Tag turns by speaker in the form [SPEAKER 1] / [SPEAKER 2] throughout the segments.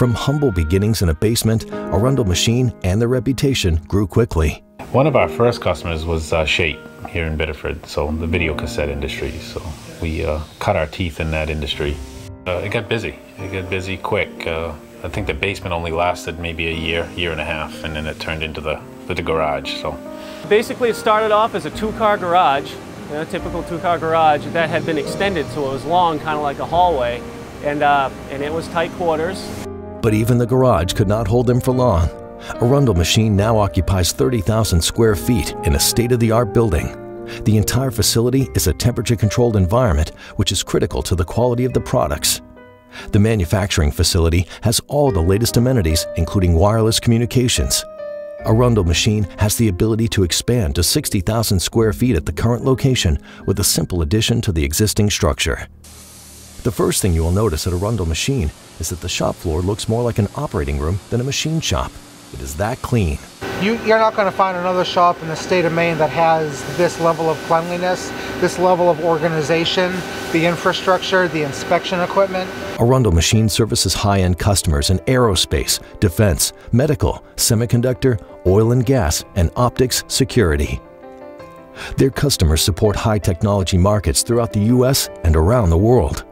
[SPEAKER 1] From humble beginnings in a basement, Arundel Machine and their reputation grew quickly.
[SPEAKER 2] One of our first customers was Shape here in Biddeford, so the video cassette industry. So we cut our teeth in that industry. It got busy. It got busy quick. I think the basement only lasted maybe a year and a half, and then it turned into the garage. So
[SPEAKER 3] basically, it started off as a two-car garage, a typical two-car garage that had been extended, so it was long, kind of like a hallway, and it was tight quarters.
[SPEAKER 1] But even the garage could not hold them for long. Arundel Machine now occupies 30,000 square feet in a state-of-the-art building. The entire facility is a temperature-controlled environment, which is critical to the quality of the products. The manufacturing facility has all the latest amenities, including wireless communications. Arundel Machine has the ability to expand to 60,000 square feet at the current location with a simple addition to the existing structure. The first thing you will notice at Arundel Machine is that the shop floor looks more like an operating room than a machine shop. It is that clean.
[SPEAKER 4] You're not going to find another shop in the state of Maine that has this level of cleanliness, this level of organization, the infrastructure, the inspection equipment.
[SPEAKER 1] Arundel Machine services high-end customers in aerospace, defense, medical, semiconductor, oil and gas, and optics security. Their customers support high-technology markets throughout the U.S. and around the world.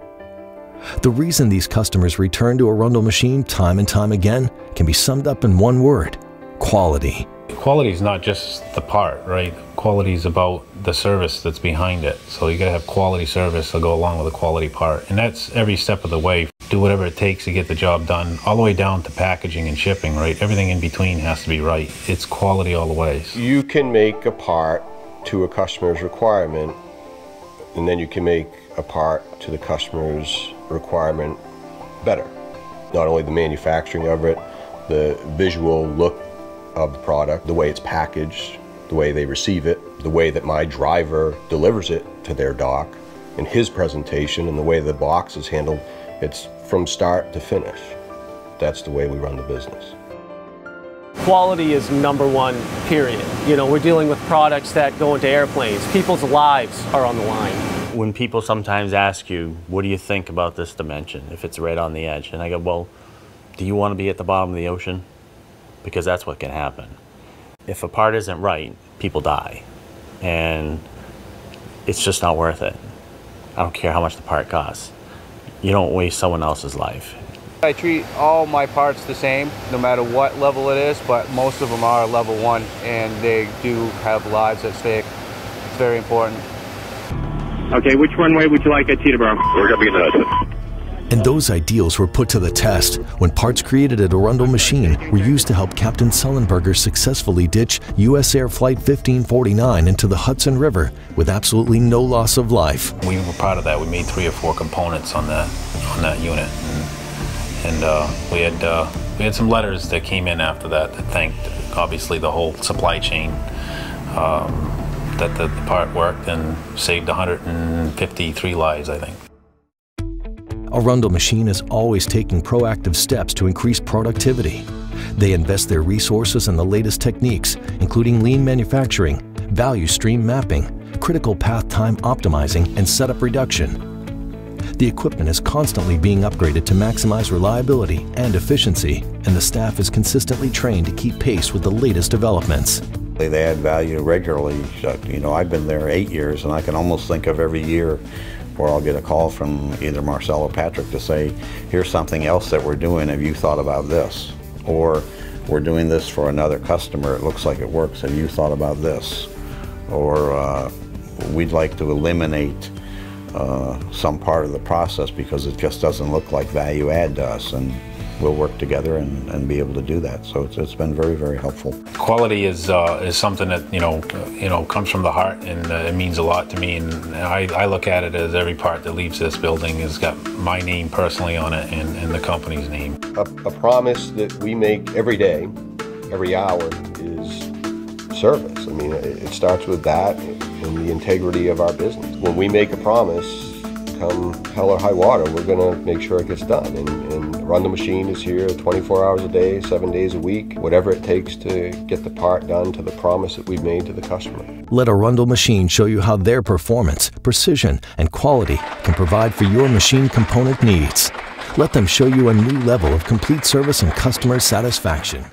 [SPEAKER 1] The reason these customers return to Arundel Machine time and time again can be summed up in one word: quality.
[SPEAKER 2] Quality is not just the part, right? Quality is about the service that's behind it. So you gotta have quality service to go along with a quality part. And that's every step of the way. Do whatever it takes to get the job done, all the way down to packaging and shipping, right? Everything in between has to be right. It's quality all the way.
[SPEAKER 5] You can make a part to a customer's requirement, and then you can make a part to the customer's requirement better. Not only the manufacturing of it, the visual look of the product, the way it's packaged, the way they receive it, the way that my driver delivers it to their dock, and his presentation, and the way the box is handled. It's from start to finish. That's the way we run the business.
[SPEAKER 3] Quality is number one, period. You know, we're dealing with products that go into airplanes. People's lives are on the line.
[SPEAKER 6] When people sometimes ask you, what do you think about this dimension, if it's right on the edge? And I go, well, do you want to be at the bottom of the ocean? Because that's what can happen. If a part isn't right, people die. And it's just not worth it. I don't care how much the part costs. You don't waste someone else's life.
[SPEAKER 7] I treat all my parts the same, no matter what level it is, but most of them are level 1, and they do have lives at stake. It's very important.
[SPEAKER 8] Okay, which runway would you like at Teterboro?
[SPEAKER 5] We're going to be in the
[SPEAKER 1] And those ideals were put to the test when parts created at Arundel Machine were used to help Captain Sullenberger successfully ditch U.S. Air Flight 1549 into the Hudson River with absolutely no loss of life.
[SPEAKER 2] We were proud of that. We made 3 or 4 components on that unit, and we had some letters that came in after that thanked obviously the whole supply chain. That the part worked and saved 153 lives, I think.
[SPEAKER 1] Arundel Machine is always taking proactive steps to increase productivity. They invest their resources in the latest techniques, including lean manufacturing, value stream mapping, critical path time optimizing, and setup reduction. The equipment is constantly being upgraded to maximize reliability and efficiency, and the staff is consistently trained to keep pace with the latest developments.
[SPEAKER 9] They add value regularly. You know, I've been there 8 years, and I can almost think of every year where I'll get a call from either Marcel or Patrick to say, here's something else that we're doing, have you thought about this? Or we're doing this for another customer, it looks like it works, have you thought about this? Or we'd like to eliminate some part of the process because it just doesn't look like value add to us, and we'll work together and be able to do that. So it's been very, very helpful.
[SPEAKER 2] Quality is something that you know comes from the heart, and it means a lot to me. And I look at it as every part that leaves this building has got my name personally on it and the company's name.
[SPEAKER 5] A promise that we make every day, every hour, is service. I mean, it starts with that and the integrity of our business. When we make a promise, come hell or high water, we're going to make sure it gets done. And Arundel Machine is here 24 hours a day, 7 days a week, whatever it takes to get the part done to the promise that we've made to the customer.
[SPEAKER 1] Let Arundel Machine show you how their performance, precision, and quality can provide for your machine component needs. Let them show you a new level of complete service and customer satisfaction.